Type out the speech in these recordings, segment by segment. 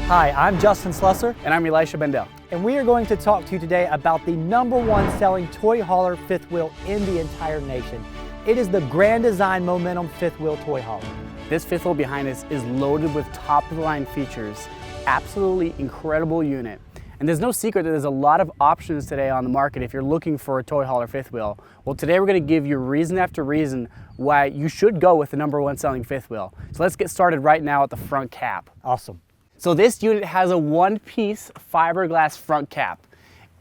Hi, I'm Justin Slusser. And I'm Elisha Bendel. And we are going to talk to you today about the #1 selling toy hauler fifth wheel in the entire nation. It is the Grand Design Momentum fifth wheel toy hauler. This fifth wheel behind us is loaded with top of the line features. Absolutely incredible unit. And there's no secret that there's a lot of options today on the market if you're looking for a toy hauler fifth wheel. Well, today we're going to give you reason after reason why you should go with the #1 selling fifth wheel. So let's get started right now at the front cap. Awesome. So this unit has a one-piece fiberglass front cap.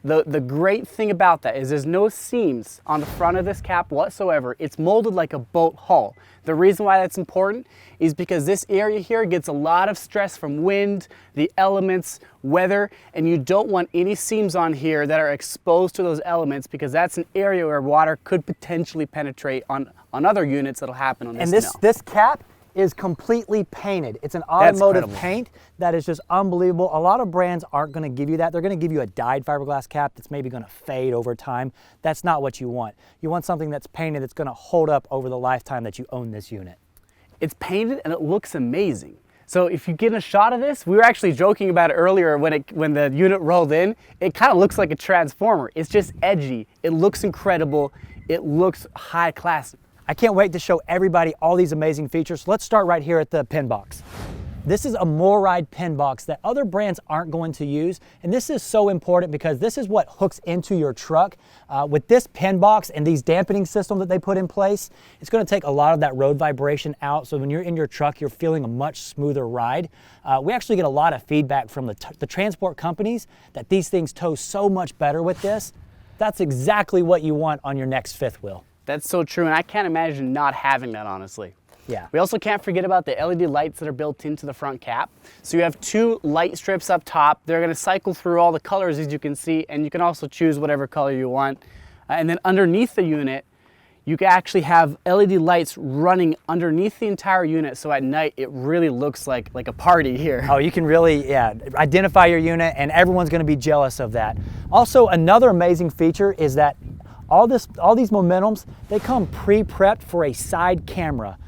The great thing about that is there's no seams on the front of this cap whatsoever. It's molded like a boat hull. The reason why that's important is because this area here gets a lot of stress from wind, the elements, weather, and you don't want any seams on here that are exposed to those elements because that's an area where water could potentially penetrate on other units that'll happen on this. And this cap is completely painted. It's an automotive paint that is just unbelievable. A lot of brands aren't going to give you that. They're going to give you a dyed fiberglass cap that's maybe going to fade over time. That's not what you want. You want something that's painted that's going to hold up over the lifetime that you own this unit. It's painted and it looks amazing. So if you get a shot of this, we were actually joking about it earlier when the unit rolled in, it kind of looks like a transformer. It's just edgy. It looks incredible. It looks high class. I can't wait to show everybody all these amazing features. Let's start right here at the pin box. This is a MORryde pin box that other brands aren't going to use. And this is so important because this is what hooks into your truck. With this pin box and these dampening systems that they put in place, it's going to take a lot of that road vibration out. So when you're in your truck, you're feeling a much smoother ride. We actually get a lot of feedback from the transport companies that these things tow so much better with this. That's exactly what you want on your next fifth wheel. That's so true, and I can't imagine not having that, honestly. Yeah. We also can't forget about the LED lights that are built into the front cap. So you have two light strips up top. They're going to cycle through all the colors, as you can see, and you can also choose whatever color you want. And then underneath the unit, you can actually have LED lights running underneath the entire unit, so at night it really looks like a party here. Oh, you can really, identify your unit, and everyone's going to be jealous of that. Also, another amazing feature is that all these Momentums, they come pre-prepped for a side camera.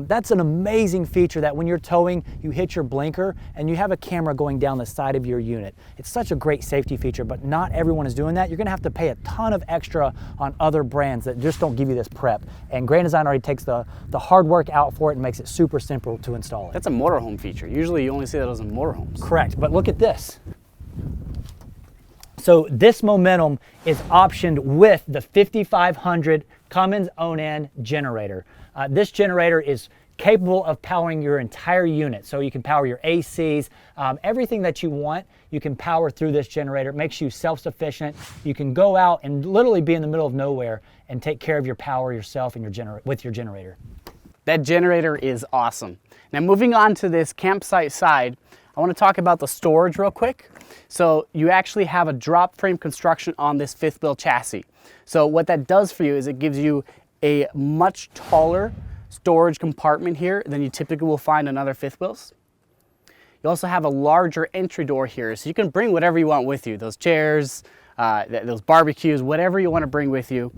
That's an amazing feature that when you're towing, you hit your blinker and you have a camera going down the side of your unit. It's such a great safety feature, but not everyone is doing that. You're gonna have to pay a ton of extra on other brands that just don't give you this prep. And Grand Design already takes the hard work out for it and makes it super simple to install it. That's a motorhome feature. Usually you only see those in motorhomes. Correct, but look at this. So this Momentum is optioned with the 5500 Cummins Onan generator. This generator is capable of powering your entire unit. So you can power your ACs, everything that you want, you can power through this generator. It makes you self-sufficient. You can go out and literally be in the middle of nowhere and take care of your power yourself and with your generator. That generator is awesome. Now moving on to this campsite side, I want to talk about the storage real quick. So you actually have a drop frame construction on this fifth wheel chassis. So what that does for you is it gives you a much taller storage compartment here than you typically will find on other fifth wheels. You also have a larger entry door here, so you can bring whatever you want with you. Those chairs, those barbecues, whatever you want to bring with you.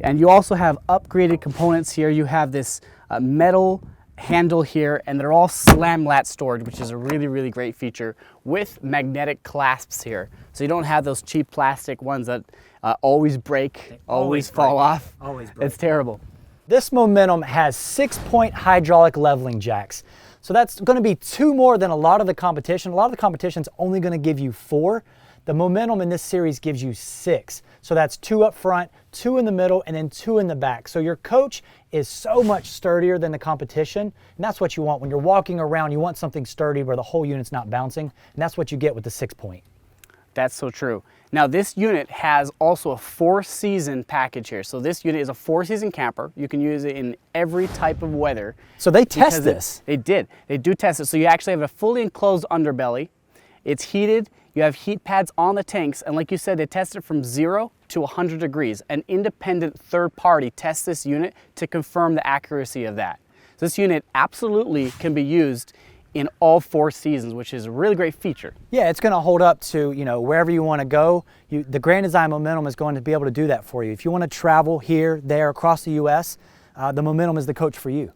And you also have upgraded components here. You have this metal handle here, and they're all slam lat storage, which is a really, really great feature with magnetic clasps here. So you don't have those cheap plastic ones that always break, always fall off. Always break. It's terrible. This Momentum has 6-point hydraulic leveling jacks. So that's going to be 2 more than a lot of the competition. A lot of the competition's only going to give you 4. The Momentum in this series gives you 6. So that's 2 up front, 2 in the middle, and then 2 in the back. So your coach is so much sturdier than the competition, and that's what you want. When you're walking around, you want something sturdy where the whole unit's not bouncing, and that's what you get with the 6-point. That's so true. Now this unit has also a 4-season package here. So this unit is a 4-season camper. You can use it in every type of weather. So they test this? They did. They do test it. So you actually have a fully enclosed underbelly. It's heated. You have heat pads on the tanks, and like you said, they test it from 0 to 100 degrees. An independent third party tests this unit to confirm the accuracy of that. So this unit absolutely can be used in all 4 seasons, which is a really great feature. Yeah, it's going to hold up to, wherever you want to go. The Grand Design Momentum is going to be able to do that for you. If you want to travel here, there, across the U.S., the Momentum is the coach for you.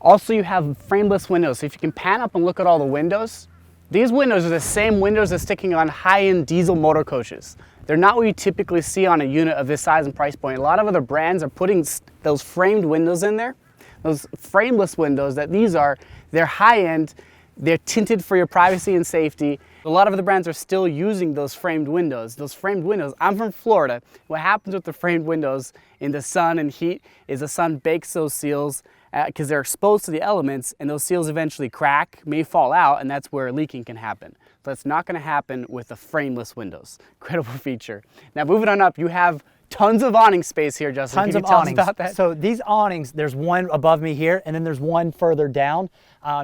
Also, you have frameless windows. So if you can pan up and look at all the windows, These windows are the same windows that's sticking on high-end diesel motor coaches. They're not what you typically see on a unit of this size and price point. A lot of other brands are putting those framed windows in there, those frameless windows that these are. They're high-end, they're tinted for your privacy and safety. A lot of other brands are still using those framed windows. Those framed windows, I'm from Florida. What happens with the framed windows in the sun and heat is the sun bakes those seals because they're exposed to the elements, and those seals eventually crack, may fall out, and that's where leaking can happen. So that's not going to happen with the frameless windows. Incredible feature. Now moving on up, you have tons of awning space here, Justin. Tons Can you of tell awnings. us about that? So these awnings, there's one above me here, and then there's one further down.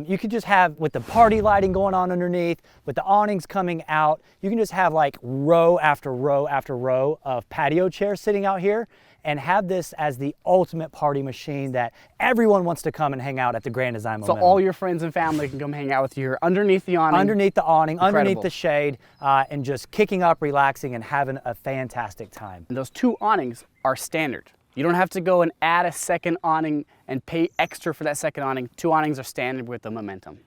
You could just have, with the party lighting going on underneath, with the awnings coming out, you can just have like row after row after row of patio chairs sitting out here, and have this as the ultimate party machine that everyone wants to come and hang out at the Grand Design Momentum. So all your friends and family can come hang out with you here underneath the awning. Underneath the awning, Incredible. underneath the shade, and just kicking up, relaxing, and having a fantastic time. And those two awnings are standard. You don't have to go and add a second awning and pay extra for that second awning. Two awnings are standard with the Momentum.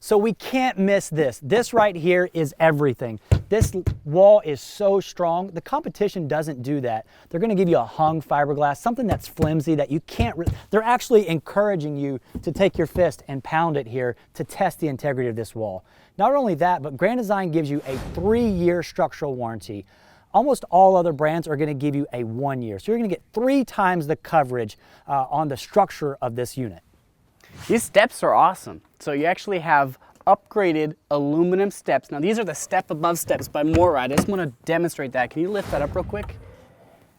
So we can't miss this. This right here is everything. This wall is so strong. The competition doesn't do that. They're gonna give you a hung fiberglass, something that's flimsy that you can't, they're actually encouraging you to take your fist and pound it here to test the integrity of this wall. Not only that, but Grand Design gives you a 3-year structural warranty. Almost all other brands are gonna give you a 1 year. So you're gonna get 3 times the coverage on the structure of this unit. These steps are awesome. So you actually have upgraded aluminum steps. Now these are the step above steps by MORride. I just want to demonstrate that. Can you lift that up real quick?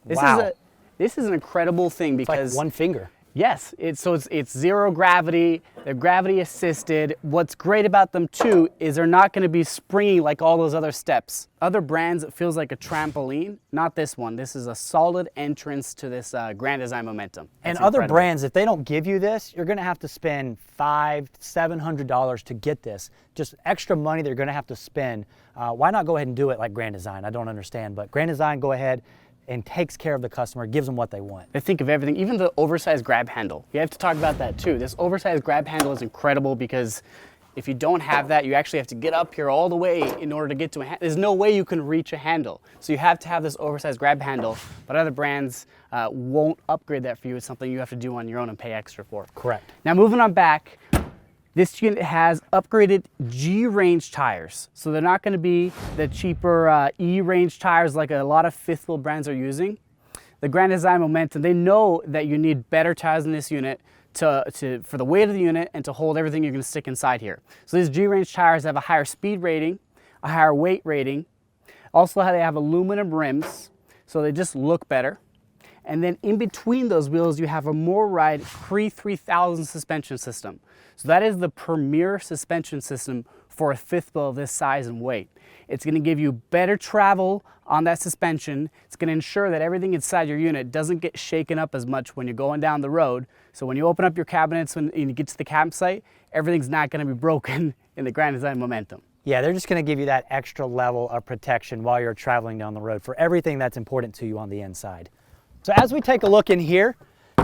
Wow. This is an incredible thing because It's like one finger. yes, it's zero gravity. They're gravity assisted. What's great about them too is they're not going to be springy like all those other steps. Other brands, it feels like a trampoline. Not this one. This is a solid entrance to this Grand Design Momentum. And It's other incredible. brands, if they don't give you this, you're gonna have to spend $500 to $700 to get this. Just extra money they're gonna have to spend. Why not go ahead and do it like Grand Design? I don't understand, but Grand Design, go ahead and takes care of the customer, gives them what they want. They think of everything, even the oversized grab handle. You have to talk about that too. This oversized grab handle is incredible because if you don't have that, you actually have to get up here all the way in order to get to a handle. There's no way you can reach a handle. So you have to have this oversized grab handle, but other brands won't upgrade that for you. It's something you have to do on your own and pay extra for. Correct. Now moving on back, this unit has upgraded G-range tires. So they're not gonna be the cheaper E-range tires like a lot of fifth wheel brands are using. The Grand Design Momentum, they know that you need better tires in this unit for the weight of the unit and to hold everything you're gonna stick inside here. So these G-range tires have a higher speed rating, a higher weight rating. Also they have aluminum rims, so they just look better. And then in between those wheels, you have a MORride Cree 3000 suspension system. So that is the premier suspension system for a fifth wheel of this size and weight. It's gonna give you better travel on that suspension. It's gonna ensure that everything inside your unit doesn't get shaken up as much when you're going down the road. So when you open up your cabinets and you get to the campsite, everything's not gonna be broken in the Grand Design Momentum. Yeah, they're just gonna give you that extra level of protection while you're traveling down the road for everything that's important to you on the inside. So as we take a look in here,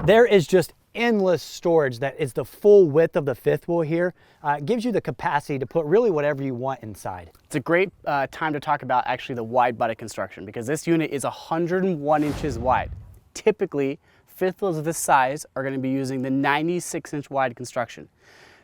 there is just endless storage that is the full width of the fifth wheel here. It gives you the capacity to put really whatever you want inside. It's a great time to talk about actually the wide body construction because this unit is 101 inches wide. Typically, fifth wheels of this size are going to be using the 96-inch wide construction.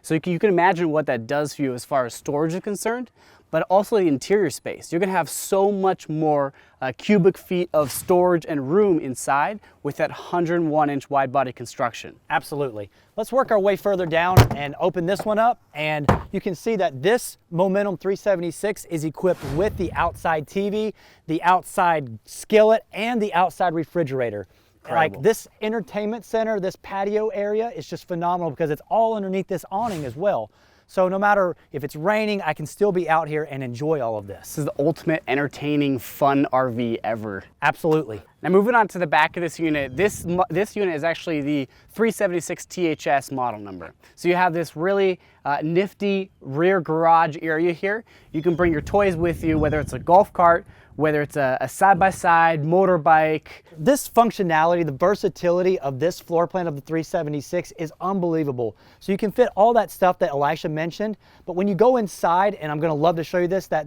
So you can imagine what that does for you as far as storage is concerned, but also the interior space. You're gonna have so much more cubic feet of storage and room inside with that 101-inch wide body construction. Absolutely. Let's work our way further down and open this one up, and you can see that this Momentum 376 is equipped with the outside TV, the outside skillet, and the outside refrigerator. Incredible. Like this entertainment center, this patio area is just phenomenal because it's all underneath this awning as well. So no matter if it's raining, I can still be out here and enjoy all of this. This is the ultimate entertaining, fun RV ever. Absolutely. Now moving on to the back of this unit, this unit is actually the 376 THS model number. So you have this really nifty rear garage area here. You can bring your toys with you, whether it's a golf cart, whether it's a side-by-side, motorbike. This functionality, the versatility of this floor plan of the 376 is unbelievable. So you can fit all that stuff that Elisha mentioned, but when you go inside, and I'm gonna love to show you this, that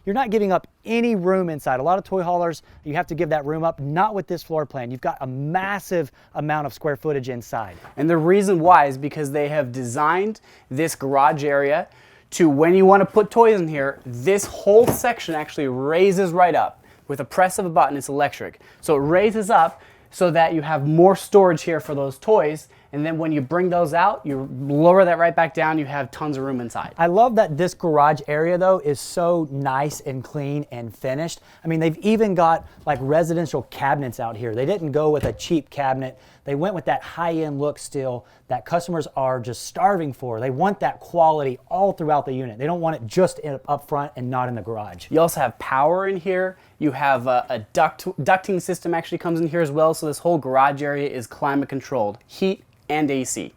you're not giving up any room inside. A lot of toy haulers, you have to give that room up, not with this floor plan. You've got a massive amount of square footage inside. And the reason why is because they have designed this garage area to, when you want to put toys in here, this whole section actually raises right up. With a press of a button, it's electric. So it raises up so that you have more storage here for those toys. And then when you bring those out, you lower that right back down, you have tons of room inside. I love that this garage area though is so nice and clean and finished. I mean, they've even got like residential cabinets out here. They didn't go with a cheap cabinet. They went with that high-end look still that customers are just starving for. They want that quality all throughout the unit. They don't want it just up front and not in the garage. You also have power in here. You have a ducting system actually comes in here as well. So this whole garage area is climate controlled, heat and AC.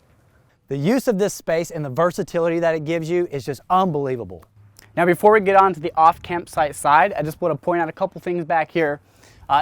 The use of this space and the versatility that it gives you is just unbelievable. Now before we get on to the off campsite side, I just want to point out a couple things back here.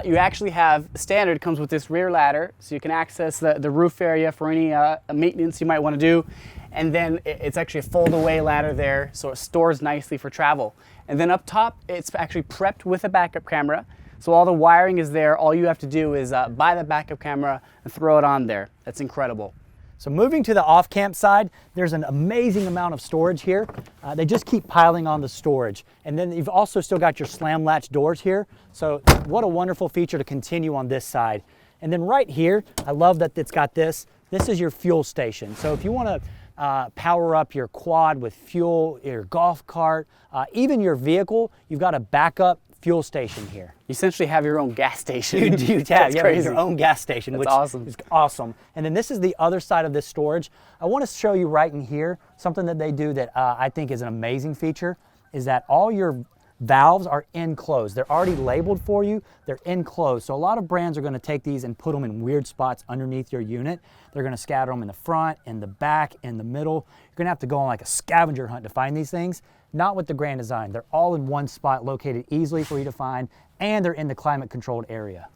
You actually have, standard comes with this rear ladder, so you can access the roof area for any maintenance you might want to do. And then it's actually a fold away ladder there, so it stores nicely for travel. And then up top, it's actually prepped with a backup camera. So all the wiring is there. All you have to do is buy the backup camera and throw it on there. That's incredible. So moving to the off-camp side, there's an amazing amount of storage here. They just keep piling on the storage. And then you've also still got your slam latch doors here. So what a wonderful feature to continue on this side. And then right here, I love that it's got this. This is your fuel station. So if you want to power up your quad with fuel, your golf cart, even your vehicle, you've got a backup fuel station here. You essentially have your own gas station. You do have your own gas station, That's which awesome. is awesome. And then this is the other side of this storage. I want to show you right in here something that they do that I think is an amazing feature, is that all your valves are enclosed. They're already labeled for you. They're enclosed. So a lot of brands are going to take these and put them in weird spots underneath your unit. They're going to scatter them in the front, in the back, in the middle. You're going to have to go on like a scavenger hunt to find these things. Not with the Grand Design. They're all in one spot, located easily for you to find, and they're in the climate controlled area.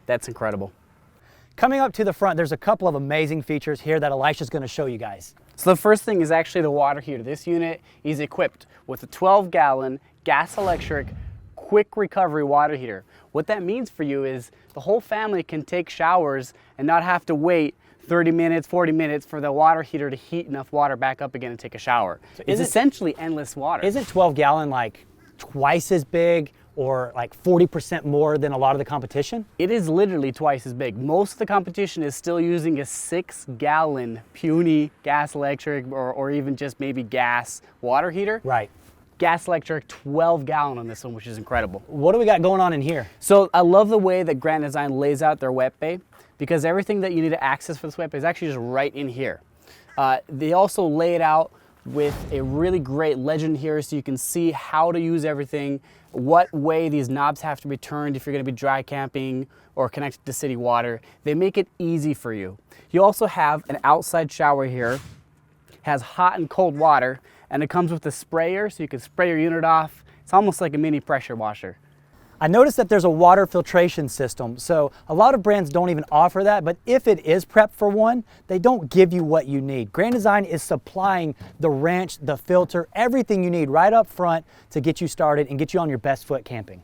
That's incredible. Coming up to the front, there's a couple of amazing features here that Elisha's going to show you guys. So the first thing is actually the water heater. This unit is equipped with a 12-gallon gas electric quick recovery water heater. What that means for you is the whole family can take showers and not have to wait 30 minutes, 40 minutes for the water heater to heat enough water back up again and take a shower. So it's essentially endless water. Isn't 12-gallon like twice as big or like 40% more than a lot of the competition? It is literally twice as big. Most of the competition is still using a 6-gallon puny gas electric or even just maybe gas water heater. Right. Gas electric 12-gallon on this one, which is incredible. What do we got going on in here? So I love the way that Grand Design lays out their wet bay, because everything that you need to access for this wet bay is actually just right in here. They also lay it out with a really great legend here so you can see how to use everything, what way these knobs have to be turned if you're going to be dry camping or connected to city water. They make it easy for you. You also have an outside shower here, has hot and cold water, and it comes with a sprayer so you can spray your unit off. It's almost like a mini pressure washer. I noticed that there's a water filtration system, so a lot of brands don't even offer that, but if it is prepped for one, they don't give you what you need. Grand Design is supplying the wrench, the filter, everything you need right up front to get you started and get you on your best foot camping.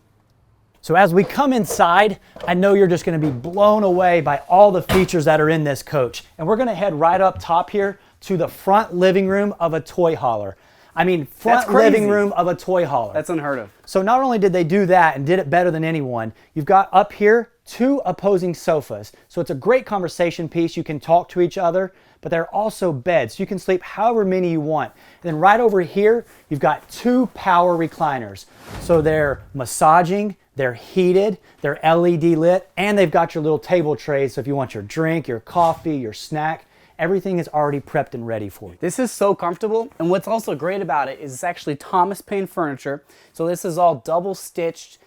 So as we come inside, I know you're just going to be blown away by all the features that are in this coach. And we're going to head right up top here to the front living room of a toy hauler. I mean, front living room of a toy hauler. That's unheard of. So not only did they do that and did it better than anyone, you've got up here 2 opposing sofas. So it's a great conversation piece. You can talk to each other, but they're also beds. You can sleep however many you want. And then right over here, you've got 2 power recliners. So they're massaging, they're heated, they're LED lit, and they've got your little table trays. So if you want your drink, your coffee, your snack, everything is already prepped and ready for you. This is so comfortable, and what's also great about it is it's actually Thomas Payne furniture. So this is all double stitched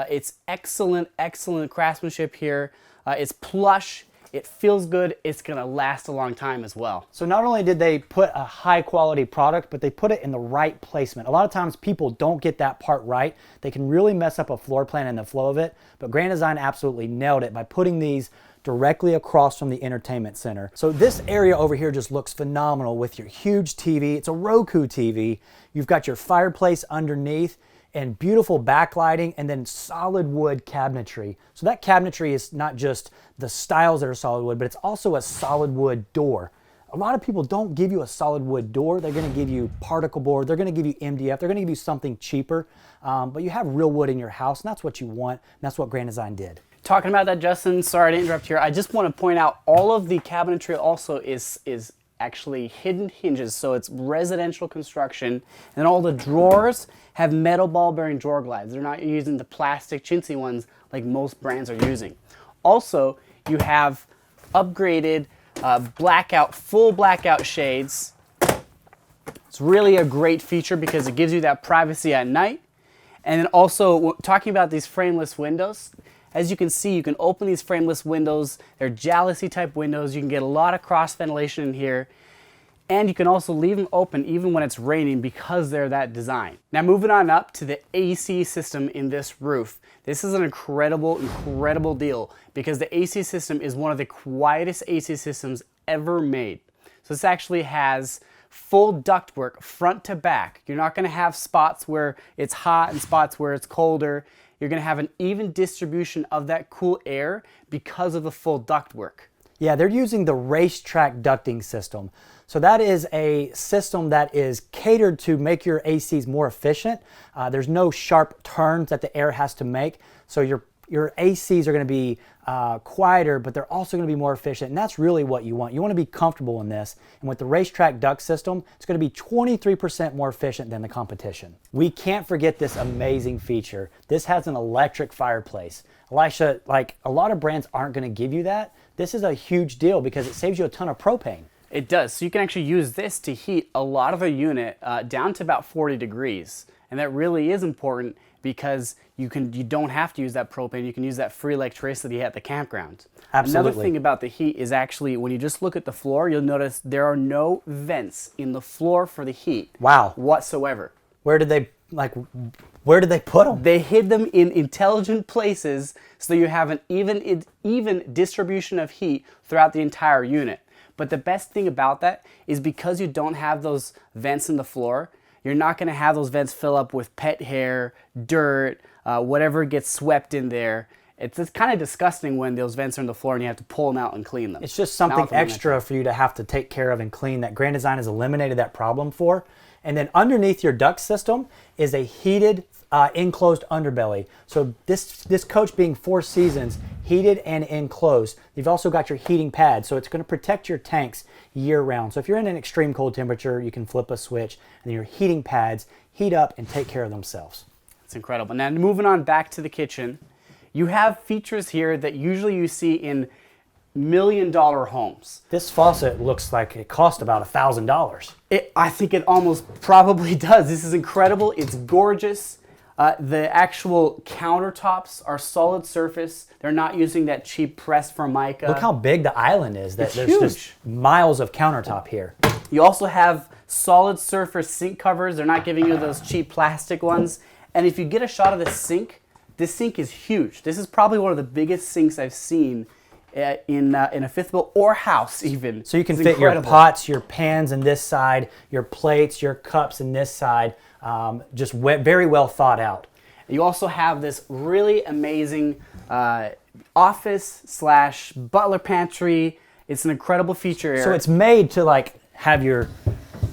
It's excellent, excellent craftsmanship here. It's plush. It feels good. It's gonna last a long time as well. So not only did they put a high quality product, but they put it in the right placement. A lot of times people don't get that part right. They can really mess up a floor plan and the flow of it, but Grand Design absolutely nailed it by putting these directly across from the entertainment center. So this area over here just looks phenomenal with your huge TV. It's a Roku TV. You've got your fireplace underneath and beautiful backlighting, and then solid wood cabinetry. So that cabinetry is not just the styles that are solid wood, but it's also a solid wood door. A lot of people don't give you a solid wood door. They're gonna give you particle board, they're gonna give you MDF, they're gonna give you something cheaper, but you have real wood in your house, and that's what you want, and that's what Grand Design did. Talking about that, Justin, sorry to interrupt here. I just want to point out all of the cabinetry also is actually hidden hinges, so it's residential construction, and all the drawers have metal ball bearing drawer glides. They're not using the plastic chintzy ones like most brands are using. Also, you have upgraded full blackout shades. It's really a great feature because it gives you that privacy at night. And then also, talking about these frameless windows, as you can see, you can open these frameless windows. They're jalousie type windows. You can get a lot of cross ventilation in here. And you can also leave them open even when it's raining because they're that design. Now moving on up to the AC system in this roof. This is an incredible, incredible deal because the AC system is one of the quietest AC systems ever made. So this actually has full ductwork front to back. You're not gonna have spots where it's hot and spots where it's colder. You're gonna have an even distribution of that cool air because of the full ductwork. Yeah, they're using the racetrack ducting system. So that is a system that is catered to make your ACs more efficient. There's no sharp turns that the air has to make. So your ACs are gonna be quieter, but they're also gonna be more efficient. And that's really what you want. You wanna be comfortable in this. And with the racetrack duct system, it's gonna be 23% more efficient than the competition. We can't forget this amazing feature. This has an electric fireplace. Elisha, like a lot of brands aren't gonna give you that. This is a huge deal because it saves you a ton of propane. It does. So you can actually use this to heat a lot of the unit down to about 40 degrees. And that really is important because you don't have to use that propane. You can use that free electricity at the campground. Absolutely. Another thing about the heat is actually when you just look at the floor, you'll notice there are no vents in the floor for the heat. Wow. Whatsoever. Where did they put them? They hid them in intelligent places so you have an even distribution of heat throughout the entire unit. But the best thing about that is because you don't have those vents in the floor, you're not going to have those vents fill up with pet hair, dirt, whatever gets swept in there. It's kind of disgusting when those vents are in the floor and you have to pull them out and clean them. It's just something extra for you to have to take care of and clean that Grand Design has eliminated that problem for. And then underneath your duct system is a heated enclosed underbelly. So this coach being 4 seasons, heated and enclosed. You've also got your heating pad, so it's going to protect your tanks year round. So if you're in an extreme cold temperature, you can flip a switch and then your heating pads heat up and take care of themselves. It's incredible. Now moving on back to the kitchen, you have features here that usually you see in $1 million homes. This faucet looks like it cost about $1,000. I think it almost probably does. This is incredible. It's gorgeous. The actual countertops are solid surface. They're not using that cheap pressed Formica. Look how big the island is. It's There's huge. just miles of countertop here. You also have solid surface sink covers. They're not giving you those cheap plastic ones. And if you get a shot of this sink is huge. This is probably one of the biggest sinks I've seen in a fifth wheel or house even. So you can fit your pots, your pans in this side, your plates, your cups in this side. Just very well thought out. You also have this really amazing office / butler pantry. It's an incredible feature area. So it's made to like have you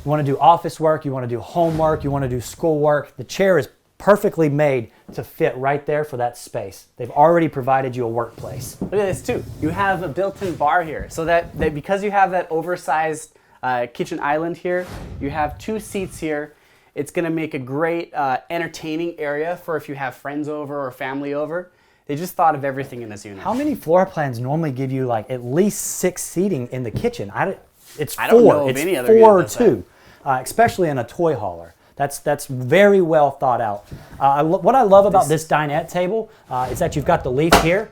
want to do office work, you want to do homework, you want to do schoolwork. The chair is perfectly made to fit right there for that space. They've already provided you a workplace. Look at this too. You have a built-in bar here. So that because you have that oversized kitchen island here, you have 2 seats here. It's gonna make a great entertaining area for if you have friends over or family over. They just thought of everything in this unit. How many floor plans normally give you like at least 6 seating in the kitchen? It's 4. I don't know of any other unit or that's 2, especially in a toy hauler. That's very well thought out. What I love about this dinette table is that you've got the leaf here,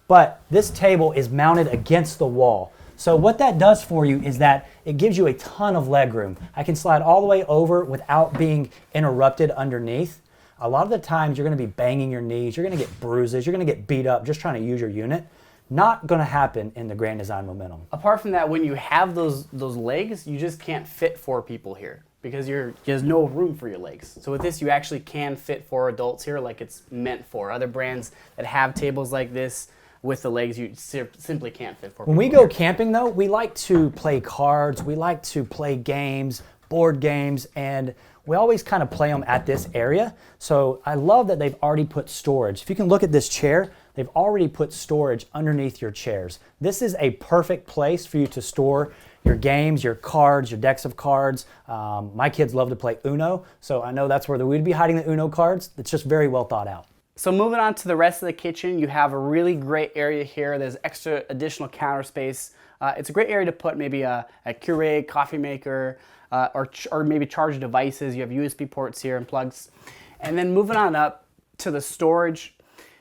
but this table is mounted against the wall. So what that does for you is that it gives you a ton of leg room. I can slide all the way over without being interrupted underneath. A lot of the times you're going to be banging your knees, you're going to get bruises, you're going to get beat up just trying to use your unit. Not going to happen in the Grand Design Momentum. Apart from that, when you have those legs, you just can't fit 4 people here because there's no room for your legs. So with this, you actually can fit 4 adults here like it's meant for. Other brands that have tables like this with the legs, you simply can't fit 4 people. When we go camping though, we like to play cards, we like to play games, board games, and we always kind of play them at this area. So I love that they've already put storage. If you can look at this chair, they've already put storage underneath your chairs. This is a perfect place for you to store your games, your cards, your decks of cards. My kids love to play Uno, so I know that's where we'd be hiding the Uno cards. It's just very well thought out. So moving on to the rest of the kitchen, you have a really great area here. There's extra additional counter space. It's a great area to put maybe a Keurig, coffee maker, or maybe charge devices. You have USB ports here and plugs. And then moving on up to the storage.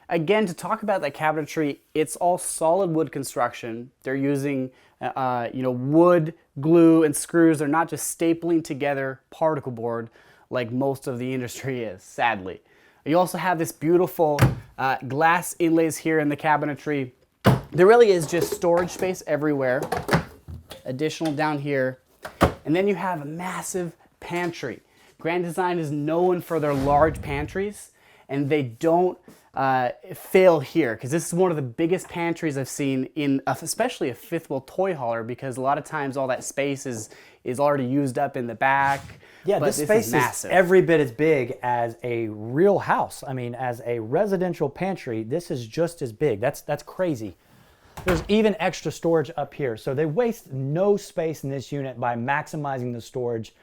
Again, to talk about that cabinetry, it's all solid wood construction. They're using wood, glue, and screws. They're not just stapling together particle board like most of the industry is, sadly. You also have this beautiful glass inlays here in the cabinetry. There really is just storage space everywhere. Additional down here. And then you have a massive pantry. Grand Design is known for their large pantries, and they don't fail here, because this is one of the biggest pantries I've seen in especially a fifth wheel toy hauler, because a lot of times all that space is already used up in the back. Yeah, this space is every bit as big as a real house. I mean, as a residential pantry, this is just as big. That's crazy. There's even extra storage up here. So they waste no space in this unit by maximizing the storage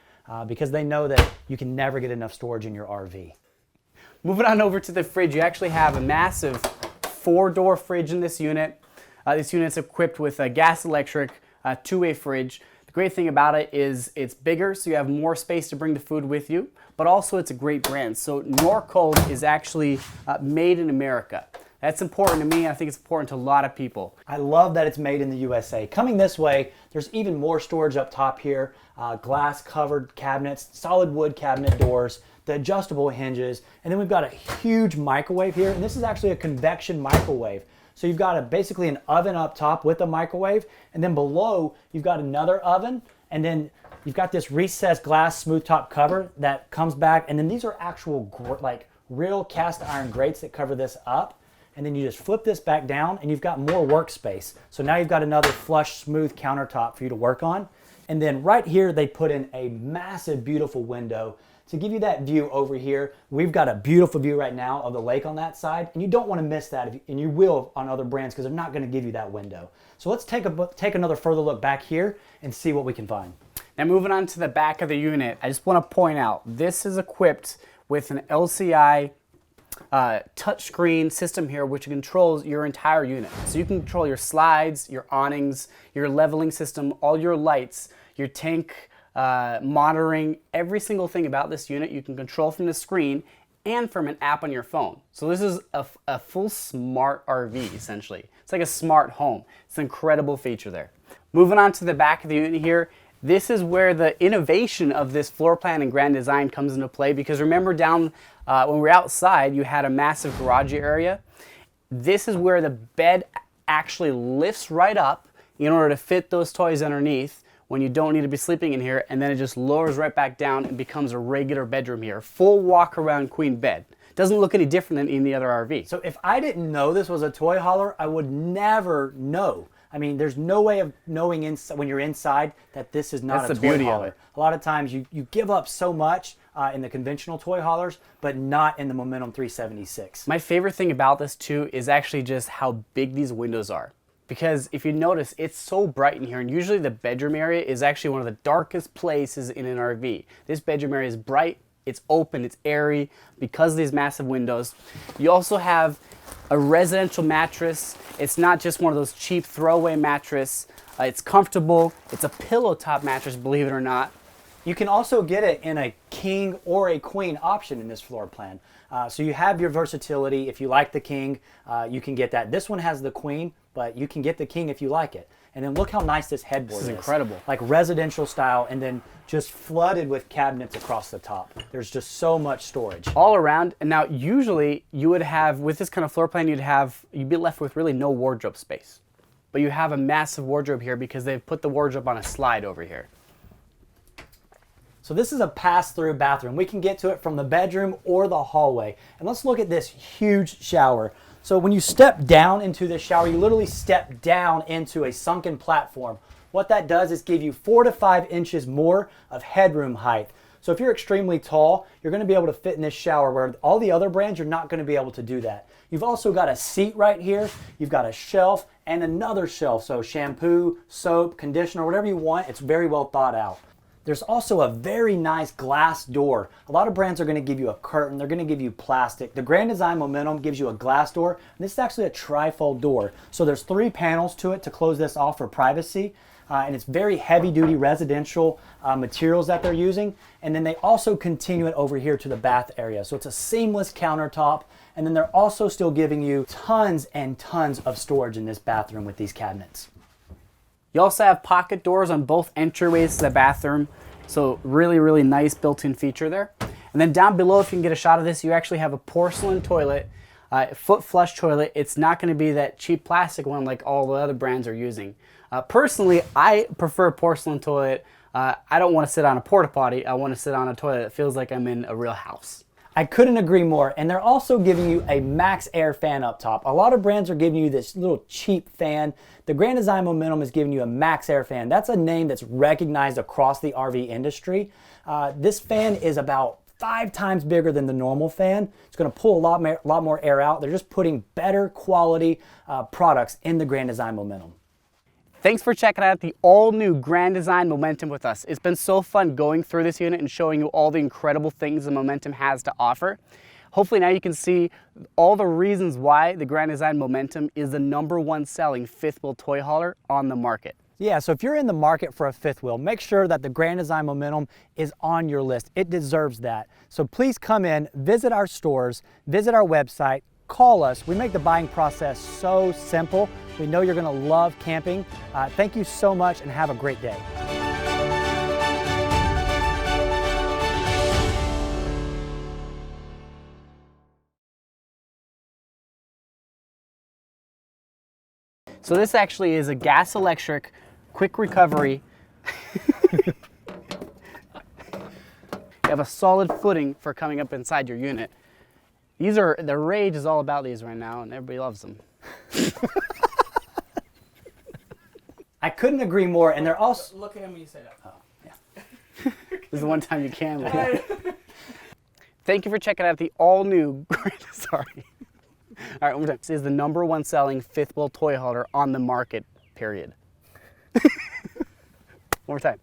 because they know that you can never get enough storage in your RV. Moving on over to the fridge, you actually have a massive 4-door fridge in this unit. This unit's equipped with a gas electric 2-way fridge. The great thing about it is it's bigger, so you have more space to bring the food with you, but also it's a great brand. So Norcold is actually made in America. That's important to me. I think it's important to a lot of people. I love that it's made in the USA. Coming this way, there's even more storage up top here. Glass covered cabinets, solid wood cabinet doors, the adjustable hinges, and then we've got a huge microwave here, and this is actually a convection microwave. So you've got basically an oven up top with a microwave, and then below you've got another oven, and then you've got this recessed glass smooth top cover that comes back, and then these are actual like real cast iron grates that cover this up. And then you just flip this back down and you've got more workspace. So now you've got another flush, smooth countertop for you to work on. And then right here, they put in a massive, beautiful window to give you that view over here. We've got a beautiful view right now of the lake on that side, and you don't want to miss that, and you will on other brands because they're not going to give you that window. So let's take another further look back here and see what we can find. Now moving on to the back of the unit, I just want to point out, this is equipped with an LCI touchscreen system here, which controls your entire unit. So you can control your slides, your awnings, your leveling system, all your lights, your tank monitoring, every single thing about this unit you can control from the screen and from an app on your phone. So this is a full smart RV, essentially. It's like a smart home. It's an incredible feature there. Moving on to the back of the unit here, this is where the innovation of this floor plan and Grand Design comes into play, because remember down when we were outside, you had a massive garage area. This is where the bed actually lifts right up in order to fit those toys underneath when you don't need to be sleeping in here, and then it just lowers right back down and becomes a regular bedroom here. Full walk around queen bed. Doesn't look any different than any other RV. So if I didn't know this was a toy hauler, I would never know. I mean, there's no way of knowing when you're inside that this is not a toy hauler. A lot of times you give up so much in the conventional toy haulers, but not in the Momentum 376. My favorite thing about this too is actually just how big these windows are. Because if you notice, it's so bright in here, and usually the bedroom area is actually one of the darkest places in an RV. This bedroom area is bright, it's open, it's airy because of these massive windows. You also have a residential mattress. It's not just one of those cheap throwaway mattress. It's comfortable. It's a pillow top mattress, believe it or not. You can also get it in a king or a queen option in this floor plan. So you have your versatility. If you like the king, you can get that. This one has the queen, but you can get the king if you like it. And then look how nice this headboard is. This is incredible. Like residential style, and then just flooded with cabinets across the top. There's just so much storage. All around. And now usually you would have, with this kind of floor plan, you'd be left with really no wardrobe space. But you have a massive wardrobe here because they've put the wardrobe on a slide over here. So this is a pass-through bathroom. We can get to it from the bedroom or the hallway. And let's look at this huge shower. So when you step down into this shower, you literally step down into a sunken platform. What that does is give you 4 to 5 inches more of headroom height. So if you're extremely tall, you're going to be able to fit in this shower, where all the other brands, you're not going to be able to do that. You've also got a seat right here. You've got a shelf and another shelf. So shampoo, soap, conditioner, whatever you want, it's very well thought out. There's also a very nice glass door. A lot of brands are going to give you a curtain. They're going to give you plastic. The Grand Design Momentum gives you a glass door. And this is actually a trifold door. So there's 3 panels to it to close this off for privacy. And it's very heavy-duty residential materials that they're using. And then they also continue it over here to the bath area. So it's a seamless countertop. And then they're also still giving you tons and tons of storage in this bathroom with these cabinets. You also have pocket doors on both entryways to the bathroom. So really, really nice built-in feature there. And then down below, if you can get a shot of this, you actually have a porcelain toilet, foot flush toilet. It's not going to be that cheap plastic one like all the other brands are using. Personally, I prefer a porcelain toilet. I don't want to sit on a porta potty. I want to sit on a toilet that feels like I'm in a real house. I couldn't agree more. And they're also giving you a max air fan up top. A lot of brands are giving you this little cheap fan. The Grand Design Momentum is giving you a max air fan. That's a name that's recognized across the RV industry. This fan is about 5 times bigger than the normal fan. It's going to pull a lot more air out. They're just putting better quality products in the Grand Design Momentum. Thanks for checking out the all-new Grand Design Momentum with us. It's been so fun going through this unit and showing you all the incredible things the Momentum has to offer. Hopefully now you can see all the reasons why the Grand Design Momentum is the #1 selling fifth wheel toy hauler on the market. Yeah, so if you're in the market for a fifth wheel, make sure that the Grand Design Momentum is on your list. It deserves that. So please come in, visit our stores, visit our website, call us. We make the buying process so simple. We know you're going to love camping. Thank you so much and have a great day. So this actually is a gas electric quick recovery. You have a solid footing for coming up inside your unit. The rage is all about these right now and everybody loves them. I couldn't agree more, and they're also... Look at him when you say that. Oh, yeah. This is the one time you can look. Thank you for checking out the all-new, sorry. All right, one more time. This is the #1 selling fifth wheel toy hauler on the market, period. One more time.